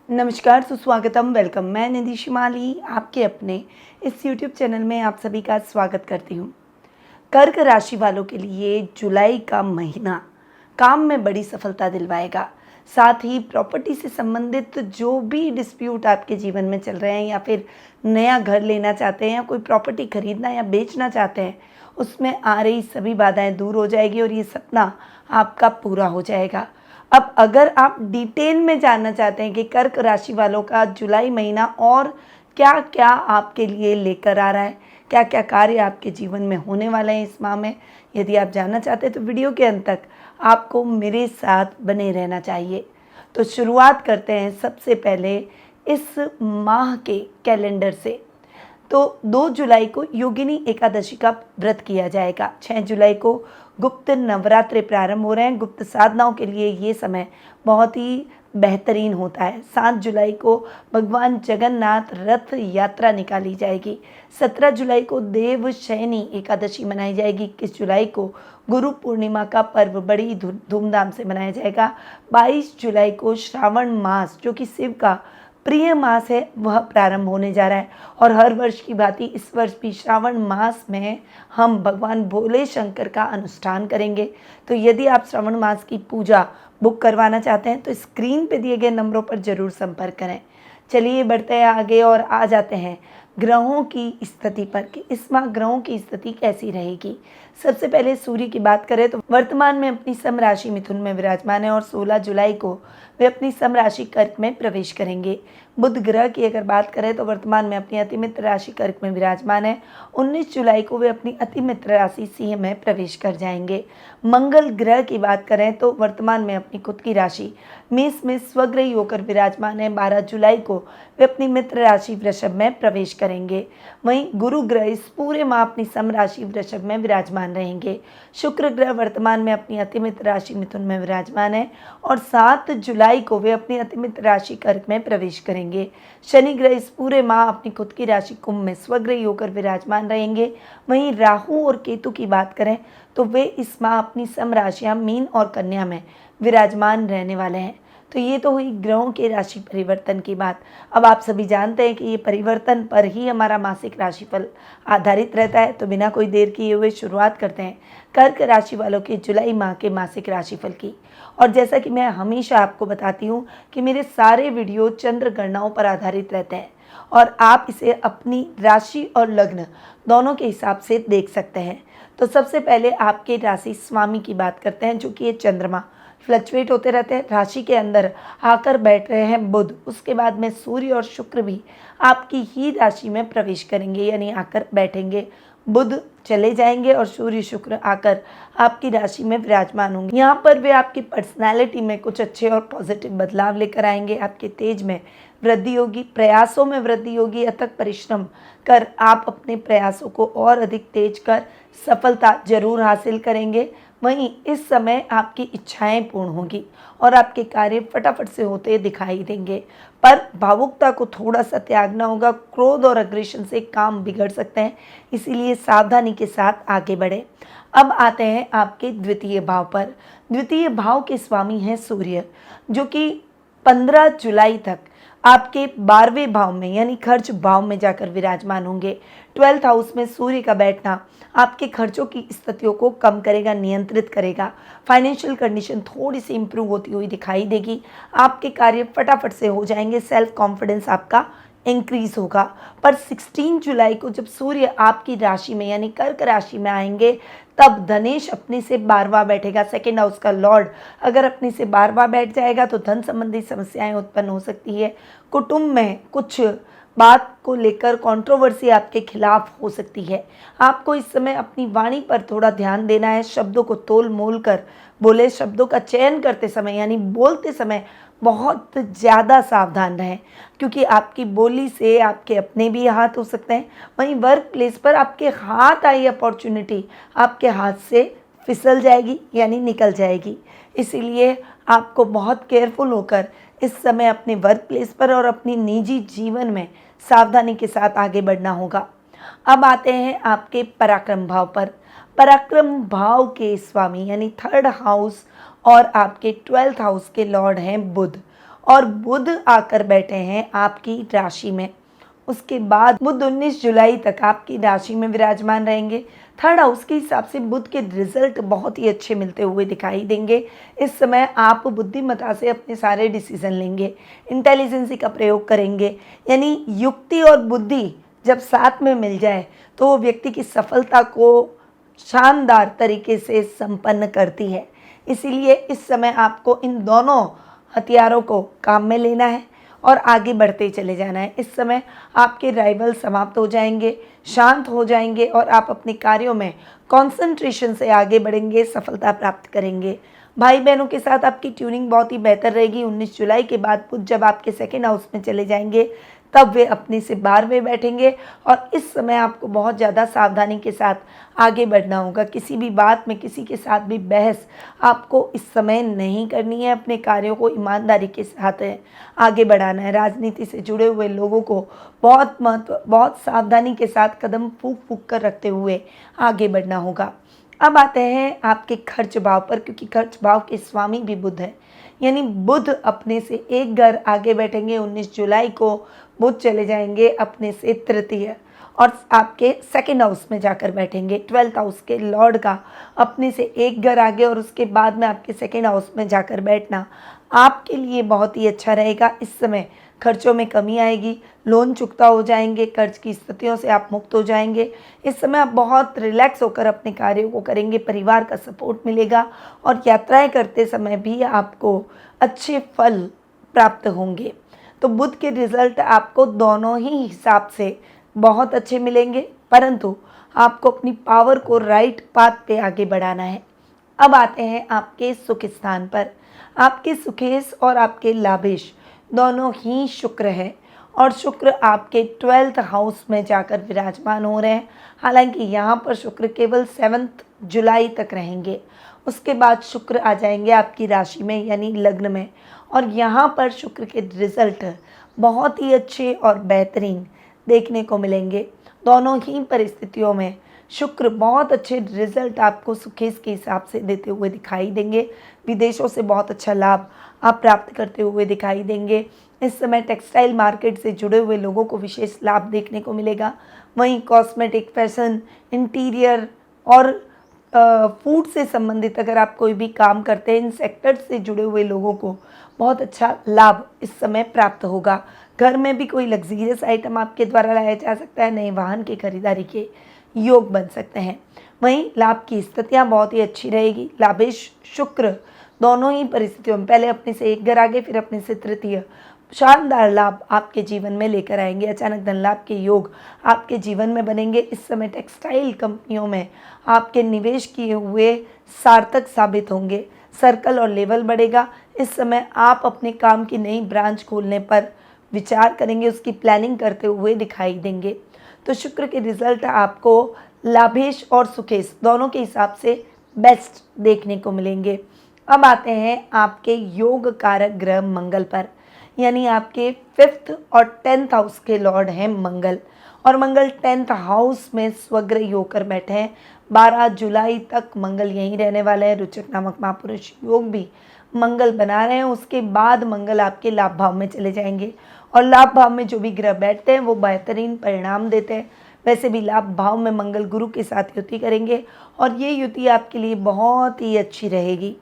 नमस्कार, सुस्वागतम, वेलकम। मैं निधि शिमाली आपके अपने इस यूट्यूब चैनल में आप सभी का स्वागत करती हूँ। कर्क राशि वालों के लिए जुलाई का महीना काम में बड़ी सफलता दिलवाएगा। साथ ही प्रॉपर्टी से संबंधित जो भी डिस्प्यूट आपके जीवन में चल रहे हैं या फिर नया घर लेना चाहते हैं या कोई प्रॉपर्टी खरीदना या बेचना चाहते हैं, उसमें आ रही सभी बाधाएं दूर हो जाएगी और ये सपना आपका पूरा हो जाएगा। अब अगर आप डिटेल में जानना चाहते हैं कि कर्क राशि वालों का जुलाई महीना और क्या-क्या आपके लिए लेकर आ रहा है, क्या-क्या कार्य आपके जीवन में होने वाले हैं इस माह में, यदि आप जानना चाहते हैं तो वीडियो के अंत तक आपको मेरे साथ बने रहना चाहिए। तो शुरुआत करते हैं सबसे पहले इस माह के कैलेंडर से। तो 2 जुलाई को योगिनी एकादशी का व्रत किया जाएगा। 6 जुलाई को गुप्त नवरात्रे प्रारंभ हो रहे हैं। गुप्त साधनाओं के लिए ये समय बहुत ही बेहतरीन होता है। 7 जुलाई को भगवान जगन्नाथ रथ यात्रा निकाली जाएगी। 17 जुलाई को देवशयनी एकादशी मनाई जाएगी। 21 जुलाई को गुरु पूर्णिमा का पर्व बड़ी धूमधाम से मनाया जाएगा। 22 जुलाई को श्रावण मास, जो कि शिव का प्रिय मास है, वह प्रारंभ होने जा रहा है। और हर वर्ष की भांति इस वर्ष भी श्रावण मास में हम भगवान भोले शंकर का अनुष्ठान करेंगे। तो यदि आप श्रावण मास की पूजा बुक करवाना चाहते हैं तो स्क्रीन पे दिए गए नंबरों पर ज़रूर संपर्क करें। चलिए बढ़ते हैं आगे और आ जाते हैं ग्रहों की स्थिति पर कि इस माह ग्रहों की स्थिति कैसी रहेगी। सबसे पहले सूर्य की बात करें तो वर्तमान में अपनी सम राशि मिथुन में विराजमान है और 16 जुलाई को वे अपनी सम राशि कर्क में प्रवेश करेंगे। बुध ग्रह की अगर बात करें तो वर्तमान में अपनी अतिमित्र राशि कर्क में विराजमान है। 19 जुलाई को वे अपनी अतिमित्र राशि सिंह में प्रवेश कर जाएंगे। मंगल ग्रह की बात करें तो वर्तमान में अपनी खुद की राशि मेष में स्वग्रही होकर विराजमान है। 12 जुलाई को वे अपनी मित्र राशि वृषभ में प्रवेश करेंगे। वहीं गुरु ग्रह इस पूरे माह अपनी सम राशि वृषभ में विराजमान रहेंगे। शुक्र ग्रह वर्तमान में अपनी अतिमित्र राशि मिथुन में विराजमान है और 7 जुलाई को वे अपनी अतिमित्र राशि कर्क में प्रवेश करेंगे। शनि ग्रह इस पूरे माह अपनी खुद की राशि कुंभ में स्वग्रही होकर विराजमान रहेंगे। वहीं राहु और केतु की बात करें तो वे इस माह अपनी सम राशियां मीन और कन्या में विराजमान रहने वाले हैं। तो ये तो हुई ग्रहों के राशि परिवर्तन की बात। अब आप सभी जानते हैं कि ये परिवर्तन पर ही हमारा मासिक राशिफल आधारित रहता है। तो बिना कोई देर किए हुए शुरुआत करते हैं कर्क राशि वालों के जुलाई माह के मासिक राशिफल की। और जैसा कि मैं हमेशा आपको बताती हूँ कि मेरे सारे वीडियो चंद्र गणनाओं पर आधारित रहते हैं और आप इसे अपनी राशि और लग्न दोनों के हिसाब से देख सकते हैं। तो सबसे पहले आपके राशि स्वामी की बात करते हैं, जो कि ये चंद्रमा फ्लक्चुएट होते रहते हैं। राशि के अंदर आकर बैठ रहे हैं बुध। उसके बाद में सूर्य और शुक्र भी आपकी ही राशि में प्रवेश करेंगे, यानी आकर बैठेंगे। बुध चले जाएंगे और सूर्य शुक्र आकर आपकी राशि में विराजमान होंगे। यहाँ पर वे आपकी पर्सनैलिटी में कुछ अच्छे और पॉजिटिव बदलाव लेकर आएंगे। आपके तेज में वृद्धि होगी, प्रयासों में वृद्धि होगी। अथक परिश्रम कर आप अपने प्रयासों को और अधिक तेज कर सफलता जरूर हासिल करेंगे। वहीं इस समय आपकी इच्छाएं पूर्ण होंगी और आपके कार्य फटाफट से होते दिखाई देंगे। पर भावुकता को थोड़ा सा त्यागना होगा। क्रोध और अग्रेशन से काम बिगड़ सकते हैं, इसीलिए सावधानी के साथ आगे बढ़े। अब आते हैं आपके द्वितीय भाव पर। द्वितीय भाव के स्वामी हैं सूर्य, जो कि 15 जुलाई तक आपके 12वें भाव में यानी खर्च भाव में जाकर विराजमान होंगे। 12th हाउस में सूर्य का बैठना आपके खर्चों की स्थितियों को कम करेगा, नियंत्रित करेगा। फाइनेंशियल कंडीशन थोड़ी सी इंप्रूव होती हुई दिखाई देगी। आपके कार्य फटाफट से हो जाएंगे। सेल्फ कॉन्फिडेंस आपका इंक्रीज होगा। पर 16 जुलाई को जब सूर्य आपकी राशि में यानी कर्क राशि में आएंगे, तब धनेश अपने से 12वां बैठेगा। सेकेंड हाउस का लॉर्ड अगर अपने से 12वां बैठ जाएगा तो धन संबंधी समस्याएं उत्पन्न हो सकती है। कुटुंब में कुछ बात को लेकर कंट्रोवर्सी आपके खिलाफ हो सकती है। आपको इस समय अपनी वाणी पर थोड़ा ध्यान देना है। शब्दों को तोल मोल कर बोले। शब्दों का चयन करते समय यानी बोलते समय बहुत ज़्यादा सावधान रहें, क्योंकि आपकी बोली से आपके अपने भी हाथ हो सकते हैं। वहीं वर्क प्लेस पर आपके हाथ आई अपॉर्चुनिटी आपके हाथ से फिसल जाएगी यानी निकल जाएगी। इसीलिए आपको बहुत केयरफुल होकर इस समय अपने वर्क प्लेस पर और अपनी निजी जीवन में सावधानी के साथ आगे बढ़ना होगा। अब आते हैं आपके पराक्रम भाव पर। पराक्रम भाव के स्वामी यानी 3rd हाउस और आपके 12th हाउस के लॉर्ड हैं बुध। और बुध आकर बैठे हैं आपकी राशि में। उसके बाद बुध 19 जुलाई तक आपकी राशि में विराजमान रहेंगे। थर्ड हाउस के हिसाब से बुध के रिजल्ट बहुत ही अच्छे मिलते हुए दिखाई देंगे। इस समय आप बुद्धिमत्ता से अपने सारे डिसीजन लेंगे, इंटेलिजेंसी का प्रयोग करेंगे, यानी युक्ति और बुद्धि जब साथ में मिल जाए तो वो व्यक्ति की सफलता को शानदार तरीके से संपन्न करती है। इसीलिए इस समय आपको इन दोनों हथियारों को काम में लेना है और आगे बढ़ते चले जाना है। इस समय आपके राइवल समाप्त हो जाएंगे, शांत हो जाएंगे और आप अपने कार्यों में कंसंट्रेशन से आगे बढ़ेंगे, सफलता प्राप्त करेंगे। भाई बहनों के साथ आपकी ट्यूनिंग बहुत ही बेहतर रहेगी। 19 जुलाई के बाद बुध जब आपके सेकेंड हाउस में चले जाएंगे तब वे अपने से 12वें बैठेंगे और इस समय आपको बहुत ज़्यादा सावधानी के साथ आगे बढ़ना होगा। किसी भी बात में किसी के साथ भी बहस आपको इस समय नहीं करनी है। अपने कार्यों को ईमानदारी के साथ आगे बढ़ाना है। राजनीति से जुड़े हुए लोगों को बहुत सावधानी के साथ कदम फूंक फूंक कर रखते हुए आगे बढ़ना होगा। अब आते हैं आपके खर्च भाव पर, क्योंकि खर्च भाव के स्वामी भी बुध है, यानी बुध अपने से एक घर आगे बैठेंगे। 19 जुलाई को बुध चले जाएंगे अपने से तृतीय और आपके सेकंड हाउस में जाकर बैठेंगे। 12th हाउस के लॉर्ड का अपने से एक घर आगे और उसके बाद में आपके सेकंड हाउस में जाकर बैठना आपके लिए बहुत ही अच्छा रहेगा। इस समय खर्चों में कमी आएगी, लोन चुकता हो जाएंगे, कर्ज की स्थितियों से आप मुक्त हो जाएंगे। इस समय आप बहुत रिलैक्स होकर अपने कार्यों को करेंगे, परिवार का सपोर्ट मिलेगा और यात्राएं करते समय भी आपको अच्छे फल प्राप्त होंगे। तो बुध के रिजल्ट आपको दोनों ही हिसाब से बहुत अच्छे मिलेंगे, परंतु आपको अपनी पावर को राइट पाथ पे आगे बढ़ाना है। अब आते हैं आपके सुख स्थान पर। आपके सुखेश और आपके लाभेश दोनों ही शुक्र है और शुक्र आपके 12th हाउस में जाकर विराजमान हो रहे हैं। हालांकि यहाँ पर शुक्र केवल 7 जुलाई तक रहेंगे, उसके बाद शुक्र आ जाएंगे आपकी राशि में यानी लग्न में और यहाँ पर शुक्र के रिजल्ट बहुत ही अच्छे और बेहतरीन देखने को मिलेंगे। दोनों ही परिस्थितियों में शुक्र बहुत अच्छे रिजल्ट आपको सुखेश के हिसाब से देते हुए दिखाई देंगे। विदेशों से बहुत अच्छा लाभ आप प्राप्त करते हुए दिखाई देंगे। इस समय टेक्सटाइल मार्केट से जुड़े हुए लोगों को विशेष लाभ देखने को मिलेगा। वहीं कॉस्मेटिक, फैशन, इंटीरियर और फूड से संबंधित अगर आप कोई भी काम करते हैं, इन सेक्टर्स से जुड़े हुए लोगों को बहुत अच्छा लाभ इस समय प्राप्त होगा। घर में भी कोई लग्जरियस आइटम आपके द्वारा लाया जा सकता है, नए वाहन की खरीदारी के योग बन सकते हैं। वहीं लाभ की स्थितियाँ बहुत ही अच्छी रहेगी। लाभेश शुक्र दोनों ही परिस्थितियों में पहले अपने से एक घर आगे फिर अपने से तृतीय शानदार लाभ आपके जीवन में लेकर आएंगे। अचानक धन लाभ के योग आपके जीवन में बनेंगे। इस समय टेक्सटाइल कंपनियों में आपके निवेश किए हुए सार्थक साबित होंगे। सर्कल और लेवल बढ़ेगा। इस समय आप अपने काम की नई ब्रांच खोलने पर विचार करेंगे, उसकी प्लानिंग करते हुए दिखाई देंगे। तो शुक्र के रिजल्ट आपको लाभेश और सुखेश दोनों के हिसाब से बेस्ट देखने को मिलेंगे। अब आते हैं आपके योग कारक ग्रह मंगल पर, यानी आपके 5th और 10th हाउस के लॉर्ड हैं मंगल और मंगल 10th हाउस में स्वग्रही होकर बैठे हैं। 12 जुलाई तक मंगल यहीं रहने वाले हैं। रुचक नामक महापुरुष योग भी मंगल बना रहे हैं। उसके बाद मंगल आपके लाभ भाव में चले जाएंगे और लाभ भाव में जो भी ग्रह बैठते हैं वो बेहतरीन परिणाम देते हैं। वैसे भी लाभ भाव में मंगल गुरु के साथ युति करेंगे और ये युति आपके लिए बहुत ही अच्छी रहेगी।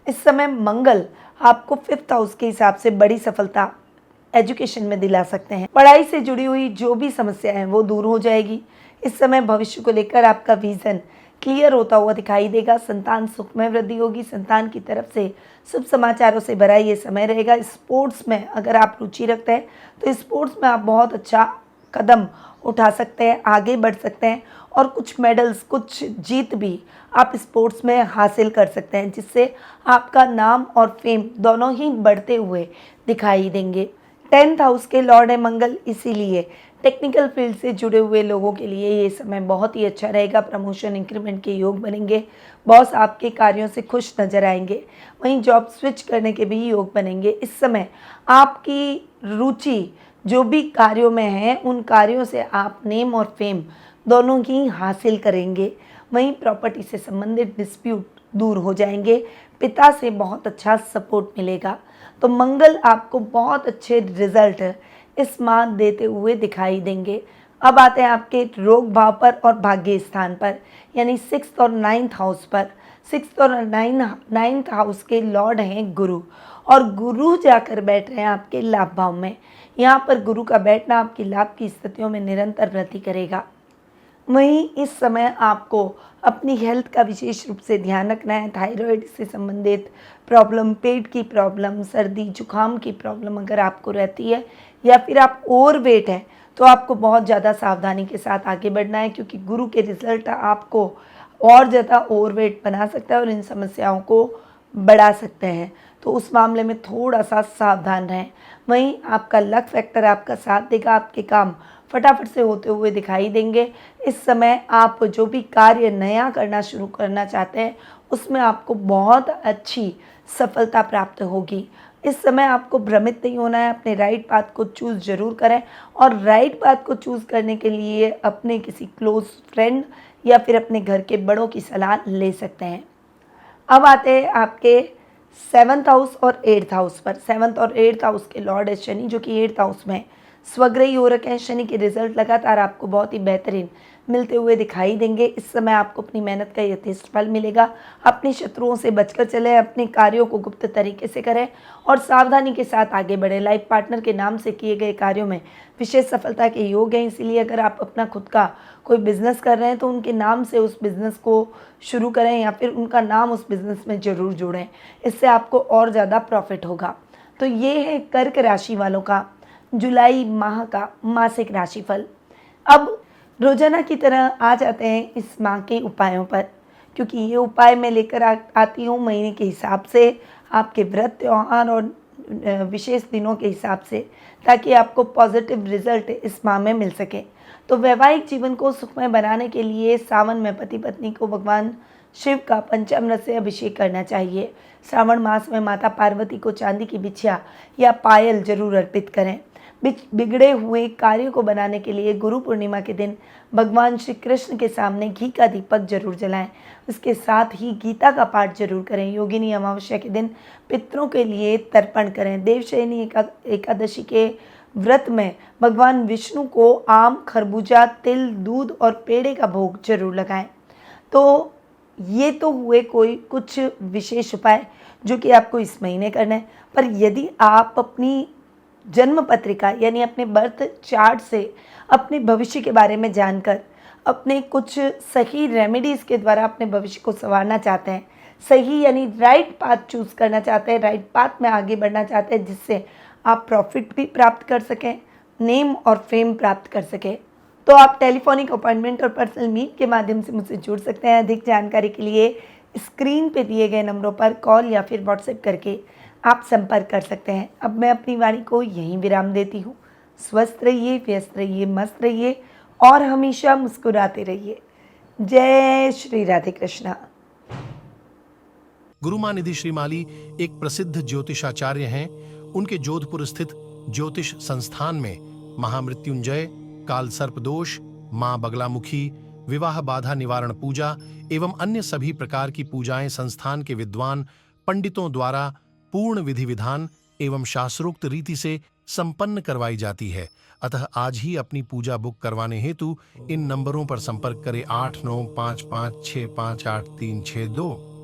इस समय मंगल आपको 5th हाउस के हिसाब से बड़ी सफलता एजुकेशन में दिला सकते हैं। पढ़ाई से जुड़ी हुई जो भी समस्याएं हैं वो दूर हो जाएगी। इस समय भविष्य को लेकर आपका विजन क्लियर होता हुआ दिखाई देगा। संतान सुख में वृद्धि होगी। संतान की तरफ से शुभ समाचारों से भरा ये समय रहेगा। स्पोर्ट्स में अगर आप रुचि रखते हैं तो स्पोर्ट्स में आप बहुत अच्छा कदम उठा सकते हैं, आगे बढ़ सकते हैं और कुछ मेडल्स, कुछ जीत भी आप स्पोर्ट्स में हासिल कर सकते हैं, जिससे आपका नाम और फेम दोनों ही बढ़ते हुए दिखाई देंगे। 10th हाउस के लॉर्ड है मंगल, इसीलिए टेक्निकल फील्ड से जुड़े हुए लोगों के लिए ये समय बहुत ही अच्छा रहेगा। प्रमोशन, इंक्रीमेंट के योग बनेंगे। बॉस आपके कार्यों से खुश नजर आएंगे। वहीं जॉब स्विच करने के भी योग बनेंगे। इस समय आपकी रुचि जो भी कार्यों में है उन कार्यों से आप नेम और फेम दोनों ही हासिल करेंगे। वहीं प्रॉपर्टी से संबंधित डिस्प्यूट दूर हो जाएंगे, पिता से बहुत अच्छा सपोर्ट मिलेगा। तो मंगल आपको बहुत अच्छे रिजल्ट इस माह देते हुए दिखाई देंगे। अब आते हैं आपके रोग भाव पर और भाग्य स्थान पर, यानी 6th और 9th हाउस पर। 6th और 9th हाउस के लॉर्ड हैं गुरु, और गुरु जाकर बैठ रहे हैं आपके लाभ भाव में। यहाँ पर गुरु का बैठना आपकी लाभ की स्थितियों में निरंतर वृद्धि करेगा। वहीं इस समय आपको अपनी हेल्थ का विशेष रूप से ध्यान रखना है। थायराइड से संबंधित प्रॉब्लम, पेट की प्रॉब्लम, सर्दी जुकाम की प्रॉब्लम अगर आपको रहती है, या फिर आप ओवरवेट हैं, तो आपको बहुत ज़्यादा सावधानी के साथ आगे बढ़ना है, क्योंकि गुरु के रिजल्ट आपको और ज़्यादा ओवरवेट बना सकता है और इन समस्याओं को बढ़ा सकते हैं। तो उस मामले में थोड़ा सा सावधान रहें। वहीं आपका लक फैक्टर आपका साथ देगा, आपके काम फटाफट से होते हुए दिखाई देंगे। इस समय आप जो भी कार्य नया करना शुरू करना चाहते हैं, उसमें आपको बहुत अच्छी सफलता प्राप्त होगी। इस समय आपको भ्रमित नहीं होना है, अपने राइट पाथ को चूज़ जरूर करें, और राइट पाथ को चूज़ करने के लिए अपने किसी क्लोज फ्रेंड या फिर अपने घर के बड़ों की सलाह ले सकते हैं। अब आते हैं आपके 7th हाउस और 8th हाउस पर। 7th और 8th हाउस के लॉर्ड है शनि, जो कि 8th हाउस में स्वग्रही हो रखे हैं। शनि के रिजल्ट लगातार आपको बहुत ही बेहतरीन मिलते हुए दिखाई देंगे। इस समय आपको अपनी मेहनत का यथेष्ट फल मिलेगा। अपने शत्रुओं से बचकर चलें, अपने कार्यों को गुप्त तरीके से करें और सावधानी के साथ आगे बढ़ें। लाइफ पार्टनर के नाम से किए गए कार्यों में विशेष सफलता के योग हैं, इसीलिए अगर आप अपना खुद का कोई बिजनेस कर रहे हैं तो उनके नाम से उस बिज़नेस को शुरू करें, या फिर उनका नाम उस बिज़नेस में ज़रूर जोड़ें। इससे आपको और ज़्यादा प्रॉफिट होगा। तो ये है कर्क राशि वालों का जुलाई माह का मासिक राशिफल। अब रोजाना की तरह आ जाते हैं इस माह के उपायों पर, क्योंकि ये उपाय मैं लेकर आती हूँ महीने के हिसाब से, आपके व्रत त्योहार और विशेष दिनों के हिसाब से, ताकि आपको पॉजिटिव रिजल्ट इस माह में मिल सके। तो वैवाहिक जीवन को सुखमय बनाने के लिए सावन में पति पत्नी को भगवान शिव का पंचामृत से अभिषेक करना चाहिए। श्रावण मास में माता पार्वती को चांदी की बिछिया या पायल जरूर अर्पित करें। बिगड़े हुए कार्यों को बनाने के लिए गुरु पूर्णिमा के दिन भगवान श्री कृष्ण के सामने घी का दीपक जरूर जलाएं। उसके साथ ही गीता का पाठ जरूर करें। योगिनी अमावस्या के दिन पितरों के लिए तर्पण करें। देवशयनी एकादशी के व्रत में भगवान विष्णु को आम, खरबूजा, तिल, दूध और पेड़े का भोग जरूर लगाएं। तो ये तो हुए कोई कुछ विशेष उपाय जो कि आपको इस महीने करना है। पर यदि आप अपनी जन्म पत्रिका यानी अपने बर्थ चार्ट से अपने भविष्य के बारे में जानकर अपने कुछ सही रेमेडीज़ के द्वारा अपने भविष्य को संवारना चाहते हैं, सही यानी राइट पाथ चूज़ करना चाहते हैं, राइट पाथ में आगे बढ़ना चाहते हैं, जिससे आप प्रॉफिट भी प्राप्त कर सकें, नेम और फेम प्राप्त कर सकें, तो आप टेलीफोनिक अपॉइंटमेंट और पर्सनल मीट के माध्यम से मुझसे जुड़ सकते हैं। अधिक जानकारी के लिए स्क्रीन पे दिए गए नंबरों पर कॉल या फिर व्हाट्सएप करके आप संपर्क कर सकते हैं। अब मैं अपनी वाणी को यहीं विराम देती हूँ। स्वस्थ रहिए, व्यस्त रहिए, मस्त रहिए और हमेशा मुस्कुराते रहिए। जय श्री राधे कृष्णा। गुरुमां निधि श्रीमाली एक प्रसिद्ध ज्योतिषाचार्य हैं। उनके जोधपुर स्थित ज्योतिष संस्थान में महामृत्युंजय, काल सर्प दोष, मां बगलामुखी, विवाह बाधा निवारण पूजा एवं अन्य सभी प्रकार की पूजाएं संस्थान के विद्वान पंडितों द्वारा पूर्ण विधि विधान एवं शास्त्रोक्त रीति से संपन्न करवाई जाती है। अतः आज ही अपनी पूजा बुक करवाने हेतु इन नंबरों पर संपर्क करें 8955658362।